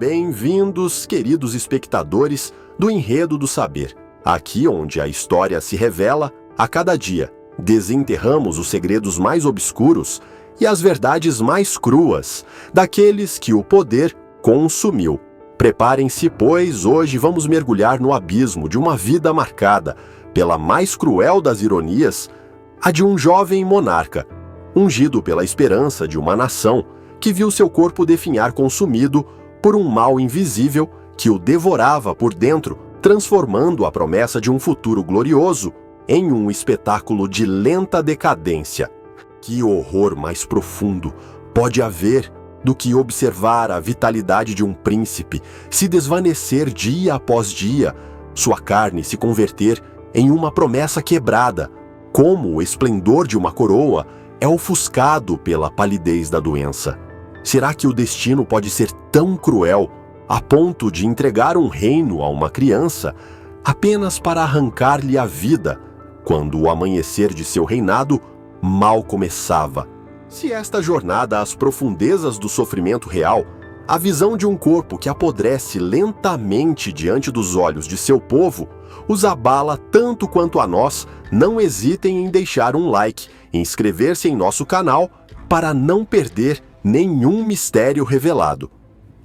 Bem-vindos, queridos espectadores do Enredo do Saber. Aqui onde a história se revela a cada dia. Desenterramos os segredos mais obscuros e as verdades mais cruas daqueles que o poder consumiu. Preparem-se, pois hoje vamos mergulhar no abismo de uma vida marcada pela mais cruel das ironias, a de um jovem monarca, ungido pela esperança de uma nação que viu seu corpo definhar consumido por um mal invisível que o devorava por dentro, transformando a promessa de um futuro glorioso em um espetáculo de lenta decadência. Que horror mais profundo pode haver do que observar a vitalidade de um príncipe se desvanecer dia após dia, sua carne se converter em uma promessa quebrada, como o esplendor de uma coroa é ofuscado pela palidez da doença. Será que o destino pode ser tão cruel a ponto de entregar um reino a uma criança apenas para arrancar-lhe a vida, quando o amanhecer de seu reinado mal começava? Se esta jornada às profundezas do sofrimento real, a visão de um corpo que apodrece lentamente diante dos olhos de seu povo, os abala tanto quanto a nós, não hesitem em deixar um like e inscrever-se em nosso canal para não perder nenhum mistério revelado.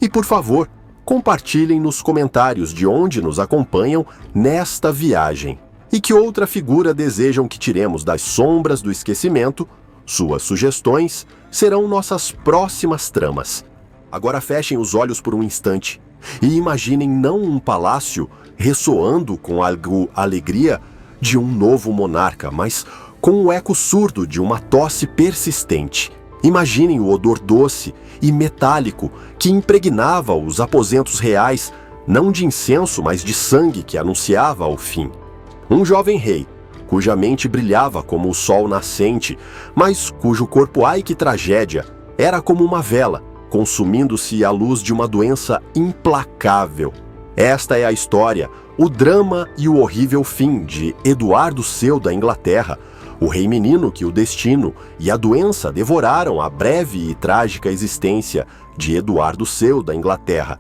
E por favor, compartilhem nos comentários de onde nos acompanham nesta viagem e que outra figura desejam que tiremos das sombras do esquecimento. Suas sugestões serão nossas próximas tramas. Agora fechem os olhos por um instante e imaginem não um palácio ressoando com a alegria de um novo monarca, mas com o eco surdo de uma tosse persistente. Imaginem o odor doce e metálico que impregnava os aposentos reais, não de incenso, mas de sangue que anunciava o fim. Um jovem rei, cuja mente brilhava como o sol nascente, mas cujo corpo, ai que tragédia, era como uma vela, consumindo-se à luz de uma doença implacável. Esta é a história, o drama e o horrível fim de Eduardo II da Inglaterra, o rei menino que o destino e a doença devoraram a breve e trágica existência de Eduardo II da Inglaterra.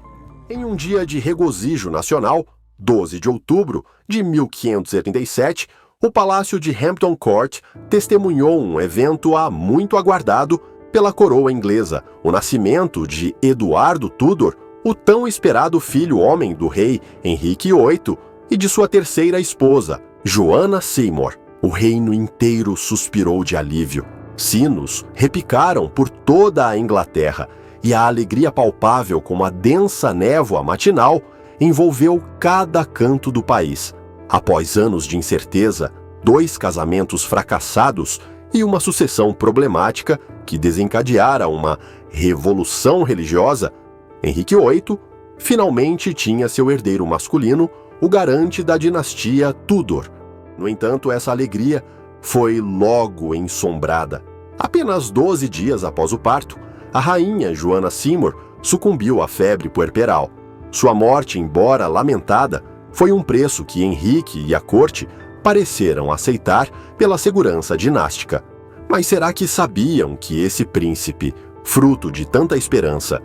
Em um dia de regozijo nacional, 12 de outubro de 1577, o Palácio de Hampton Court testemunhou um evento muito aguardado pela coroa inglesa, o nascimento de Eduardo Tudor, o tão esperado filho homem do rei Henrique VIII e de sua terceira esposa, Joanna Seymour. O reino inteiro suspirou de alívio. Sinos repicaram por toda a Inglaterra e a alegria palpável como a densa névoa matinal envolveu cada canto do país. Após anos de incerteza, 2 casamentos fracassados e uma sucessão problemática que desencadeara uma revolução religiosa, Henrique VIII finalmente tinha seu herdeiro masculino, o garante da dinastia Tudor. No entanto, essa alegria foi logo ensombrada. Apenas 12 dias após o parto, a rainha Joanna Seymour sucumbiu à febre puerperal. Sua morte, embora lamentada, foi um preço que Henrique e a corte pareceram aceitar pela segurança dinástica. Mas será que sabiam que esse príncipe, fruto de tanta esperança,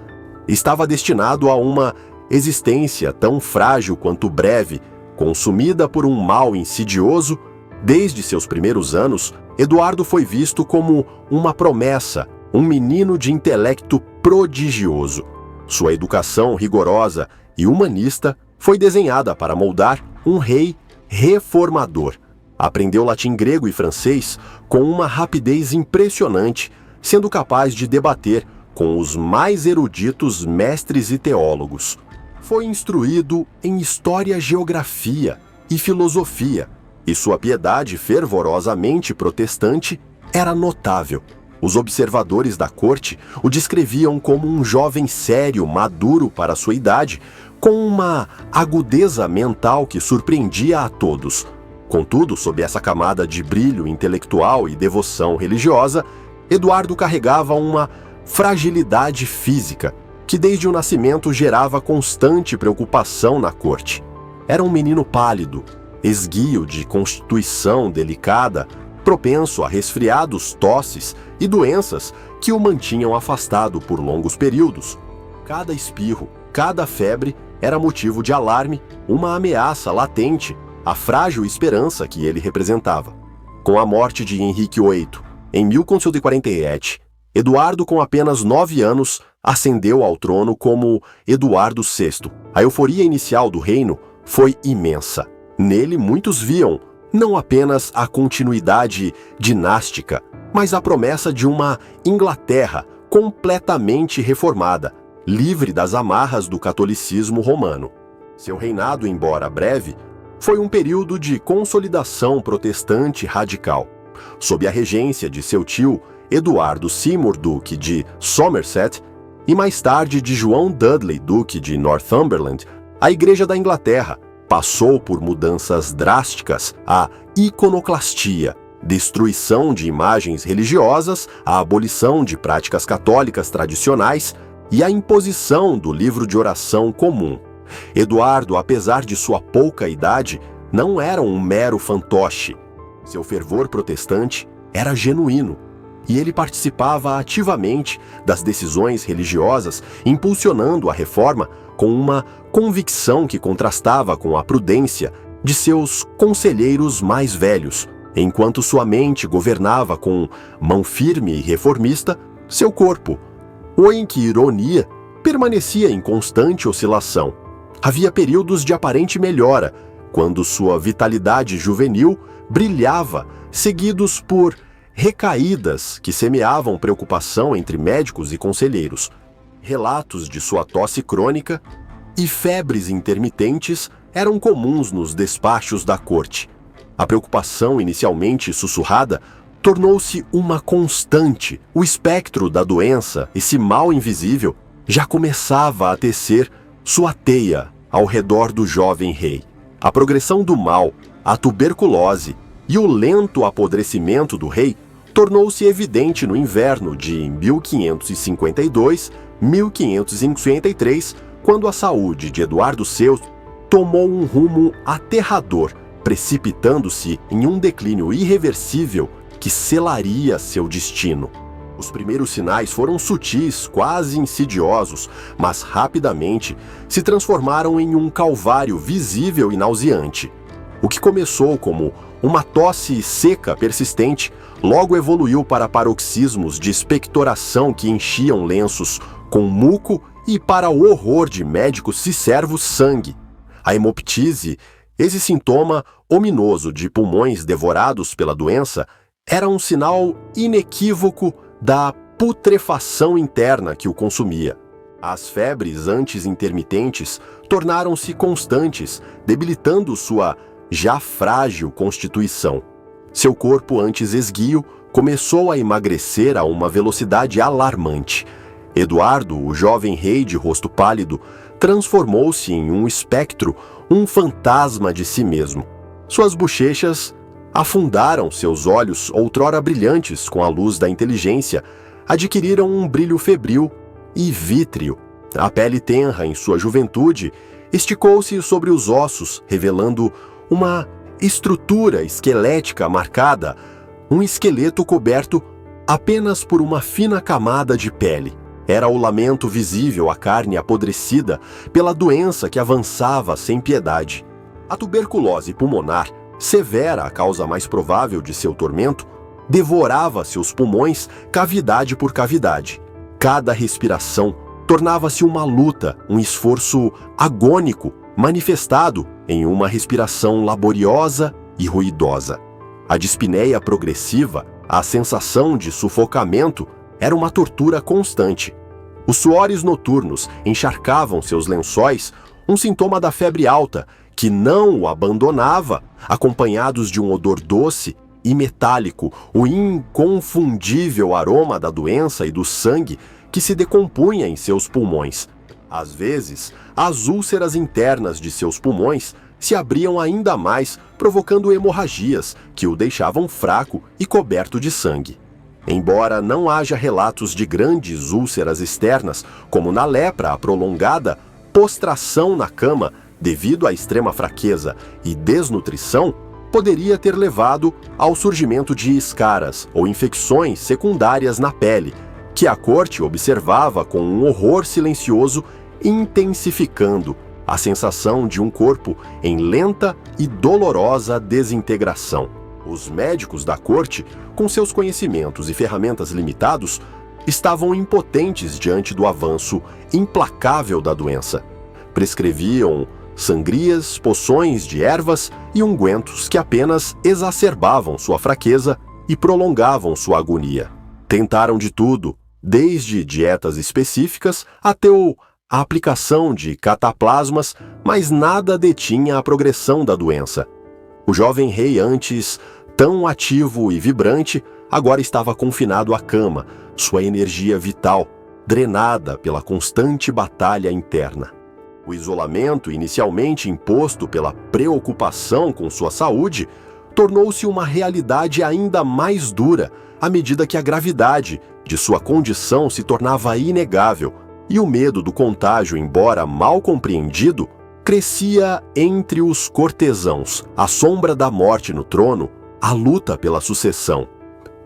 estava destinado a uma existência tão frágil quanto breve, consumida por um mal insidioso? Desde seus primeiros anos, Eduardo foi visto como uma promessa, um menino de intelecto prodigioso. Sua educação rigorosa e humanista foi desenhada para moldar um rei reformador. Aprendeu latim, grego e francês com uma rapidez impressionante, sendo capaz de debater com os mais eruditos mestres e teólogos. Foi instruído em história, geografia e filosofia, e sua piedade fervorosamente protestante era notável. Os observadores da corte o descreviam como um jovem sério, maduro para sua idade, com uma agudeza mental que surpreendia a todos. Contudo, sob essa camada de brilho intelectual e devoção religiosa, Eduardo carregava uma fragilidade física que desde o nascimento gerava constante preocupação na corte. Era um menino pálido, esguio de constituição delicada, propenso a resfriados, tosses e doenças que o mantinham afastado por longos períodos. Cada espirro, Cada febre era motivo de alarme, uma ameaça latente à frágil esperança que ele representava. Com a morte de Henrique VIII, em 1447, Eduardo, com apenas 9 anos, ascendeu ao trono como Eduardo VI. A euforia inicial do reino foi imensa. Nele, muitos viam não apenas a continuidade dinástica, mas a promessa de uma Inglaterra completamente reformada, livre das amarras do catolicismo romano. Seu reinado, embora breve, foi um período de consolidação protestante radical. Sob a regência de seu tio, Eduardo Seymour, Duque de Somerset, e mais tarde de João Dudley, Duque de Northumberland, a Igreja da Inglaterra passou por mudanças drásticas: a iconoclastia, destruição de imagens religiosas, a abolição de práticas católicas tradicionais e a imposição do livro de oração comum. Eduardo, apesar de sua pouca idade, não era um mero fantoche. Seu fervor protestante era genuíno, e ele participava ativamente das decisões religiosas, impulsionando a reforma com uma convicção que contrastava com a prudência de seus conselheiros mais velhos. Enquanto sua mente governava com mão firme e reformista, seu corpo, ou em que ironia, permanecia em constante oscilação. Havia períodos de aparente melhora, quando sua vitalidade juvenil brilhava, seguidos por recaídas que semeavam preocupação entre médicos e conselheiros. Relatos de sua tosse crônica e febres intermitentes eram comuns nos despachos da corte. A preocupação, inicialmente sussurrada, tornou-se uma constante. O espectro da doença, esse mal invisível, já começava a tecer sua teia ao redor do jovem rei. A progressão do mal, a tuberculose e o lento apodrecimento do rei tornou-se evidente no inverno de 1552-1553, quando a saúde de Eduardo VI tomou um rumo aterrador, precipitando-se em um declínio irreversível que selaria seu destino. Os primeiros sinais foram sutis, quase insidiosos, mas rapidamente se transformaram em um calvário visível e nauseante. O que começou como uma tosse seca persistente, logo evoluiu para paroxismos de expectoração que enchiam lenços com muco e, para o horror de médicos cicervos, sangue. A hemoptise, esse sintoma ominoso de pulmões devorados pela doença, era um sinal inequívoco da putrefação interna que o consumia. As febres antes intermitentes tornaram-se constantes, debilitando sua já frágil constituição. Seu corpo, antes esguio, começou a emagrecer a uma velocidade alarmante. Eduardo, o jovem rei de rosto pálido, transformou-se em um espectro, um fantasma de si mesmo. Suas bochechas afundaram, seus olhos, outrora brilhantes com a luz da inteligência, adquiriram um brilho febril e vítreo. A pele tenra em sua juventude esticou-se sobre os ossos, revelando uma estrutura esquelética marcada, um esqueleto coberto apenas por uma fina camada de pele. Era o lamento visível à carne apodrecida pela doença que avançava sem piedade. A tuberculose pulmonar, severa a causa mais provável de seu tormento, devorava seus pulmões cavidade por cavidade. Cada respiração tornava-se uma luta, um esforço agônico, manifestado em uma respiração laboriosa e ruidosa. A dispneia progressiva, a sensação de sufocamento, era uma tortura constante. Os suores noturnos encharcavam seus lençóis, um sintoma da febre alta, que não o abandonava, acompanhados de um odor doce e metálico, o inconfundível aroma da doença e do sangue que se decompunha em seus pulmões. Às vezes, as úlceras internas de seus pulmões se abriam ainda mais, provocando hemorragias que o deixavam fraco e coberto de sangue. Embora não haja relatos de grandes úlceras externas, como na lepra, a prolongada postração na cama devido à extrema fraqueza e desnutrição poderia ter levado ao surgimento de escaras ou infecções secundárias na pele, que a corte observava com um horror silencioso intensificando a sensação de um corpo em lenta e dolorosa desintegração. Os médicos da corte, com seus conhecimentos e ferramentas limitados, estavam impotentes diante do avanço implacável da doença. Prescreviam sangrias, poções de ervas e ungüentos que apenas exacerbavam sua fraqueza e prolongavam sua agonia. Tentaram de tudo, desde dietas específicas até a aplicação de cataplasmas, mas nada detinha a progressão da doença. O jovem rei, antes tão ativo e vibrante, agora estava confinado à cama, sua energia vital drenada pela constante batalha interna. O isolamento, inicialmente imposto pela preocupação com sua saúde, tornou-se uma realidade ainda mais dura à medida que a gravidade de sua condição se tornava inegável e o medo do contágio, embora mal compreendido, crescia entre os cortesãos, a sombra da morte no trono, a luta pela sucessão.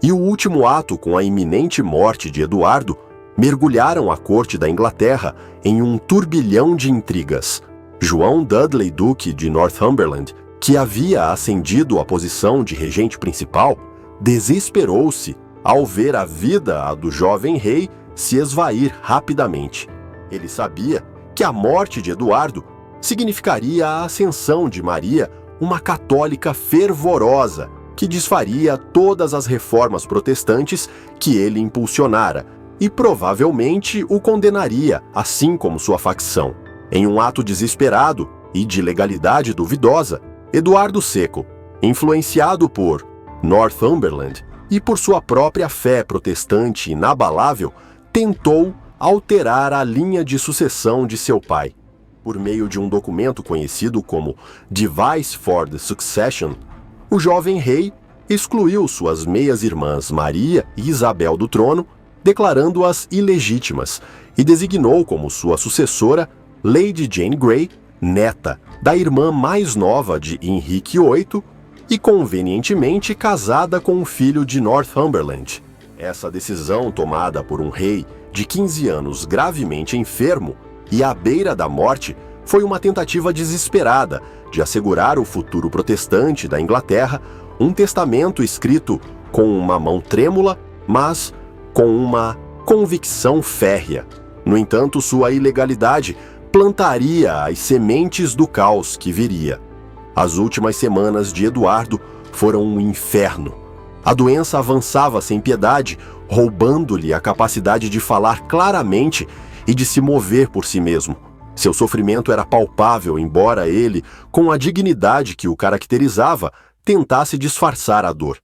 E o último ato, com a iminente morte de Eduardo, mergulharam a corte da Inglaterra em um turbilhão de intrigas. João Dudley, duque de Northumberland, que havia ascendido à posição de regente principal, desesperou-se ao ver a vida do jovem rei se esvair rapidamente. Ele sabia que a morte de Eduardo significaria a ascensão de Maria, uma católica fervorosa, que desfaria todas as reformas protestantes que ele impulsionara e provavelmente o condenaria, assim como sua facção. Em um ato desesperado e de legalidade duvidosa, Eduardo Seco, influenciado por Northumberland e por sua própria fé protestante inabalável, tentou alterar a linha de sucessão de seu pai. Por meio de um documento conhecido como Device for the Succession, o jovem rei excluiu suas meias-irmãs Maria e Isabel do trono, declarando-as ilegítimas, e designou como sua sucessora Lady Jane Grey, neta da irmã mais nova de Henrique VIII e convenientemente casada com um filho de Northumberland. Essa decisão, tomada por um rei de 15 anos gravemente enfermo e à beira da morte, foi uma tentativa desesperada de assegurar o futuro protestante da Inglaterra, um testamento escrito com uma mão trêmula, mas com uma convicção férrea. No entanto, sua ilegalidade plantaria as sementes do caos que viria. As últimas semanas de Eduardo foram um inferno. A doença avançava sem piedade, roubando-lhe a capacidade de falar claramente e de se mover por si mesmo. Seu sofrimento era palpável, embora ele, com a dignidade que o caracterizava, tentasse disfarçar a dor.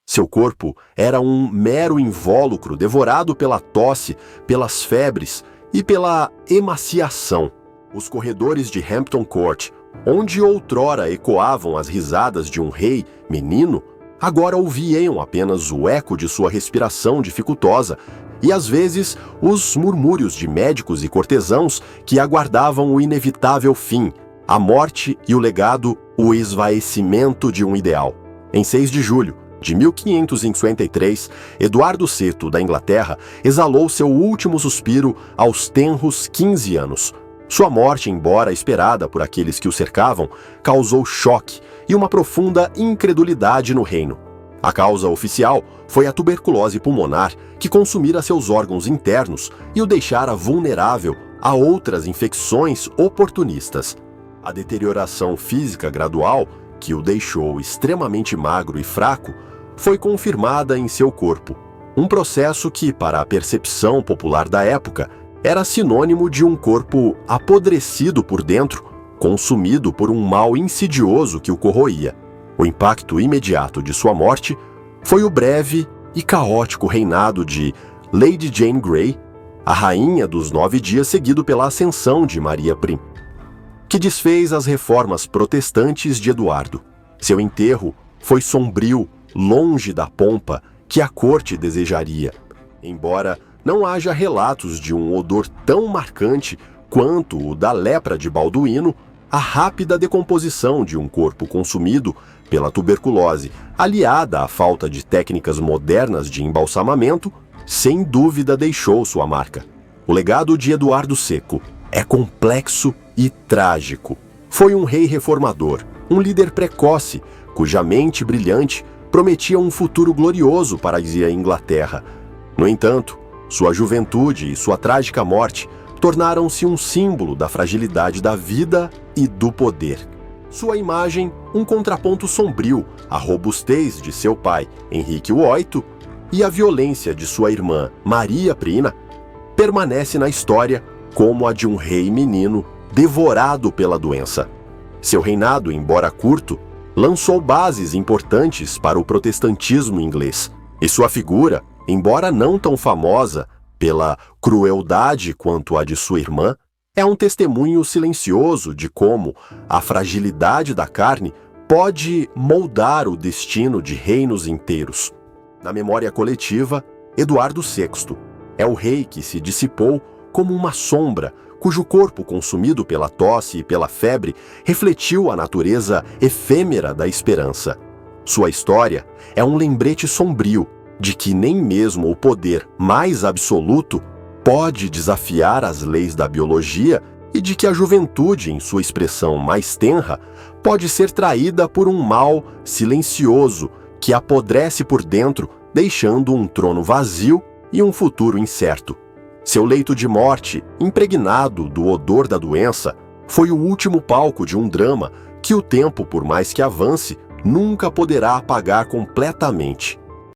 Seu corpo era um mero invólucro devorado pela tosse, pelas febres e pela emaciação. Os corredores de Hampton Court, onde outrora ecoavam as risadas de um rei menino, agora ouviam apenas o eco de sua respiração dificultosa e, às vezes, os murmúrios de médicos e cortesãos que aguardavam o inevitável fim, a morte e o legado, o esvaecimento de um ideal. Em 6 de julho de 1553, Eduardo VI da Inglaterra exalou seu último suspiro aos tenros 15 anos. Sua morte, embora esperada por aqueles que o cercavam, causou choque e uma profunda incredulidade no reino. A causa oficial foi a tuberculose pulmonar, que consumira seus órgãos internos e o deixara vulnerável a outras infecções oportunistas. A deterioração física gradual, que o deixou extremamente magro e fraco, foi confirmada em seu corpo. Um processo que, para a percepção popular da época, era sinônimo de um corpo apodrecido por dentro, consumido por um mal insidioso que o corroía. O impacto imediato de sua morte foi o breve e caótico reinado de Lady Jane Grey, a rainha dos 9 dias, seguido pela ascensão de Maria Prim, que desfez as reformas protestantes de Eduardo. Seu enterro foi sombrio, longe da pompa que a corte desejaria. Embora não haja relatos de um odor tão marcante quanto o da lepra de Balduíno, a rápida decomposição de um corpo consumido pela tuberculose, aliada à falta de técnicas modernas de embalsamamento, sem dúvida deixou sua marca. O legado de Eduardo Seco é complexo e trágico. Foi um rei reformador, um líder precoce, cuja mente brilhante prometia um futuro glorioso para a Inglaterra. No entanto, sua juventude e sua trágica morte tornaram-se um símbolo da fragilidade da vida e do poder. Sua imagem, um contraponto sombrio à robustez de seu pai, Henrique VIII, e à violência de sua irmã, Maria Prina, permanece na história como a de um rei menino devorado pela doença. Seu reinado, embora curto, lançou bases importantes para o protestantismo inglês, e sua figura, embora não tão famosa pela crueldade quanto a de sua irmã, é um testemunho silencioso de como a fragilidade da carne pode moldar o destino de reinos inteiros. Na memória coletiva, Eduardo VI é o rei que se dissipou como uma sombra, cujo corpo, consumido pela tosse e pela febre, refletiu a natureza efêmera da esperança. Sua história é um lembrete sombrio de que nem mesmo o poder mais absoluto pode desafiar as leis da biologia e de que a juventude, em sua expressão mais tenra, pode ser traída por um mal silencioso que apodrece por dentro, deixando um trono vazio e um futuro incerto. Seu leito de morte, impregnado do odor da doença, foi o último palco de um drama que o tempo, por mais que avance, nunca poderá apagar completamente.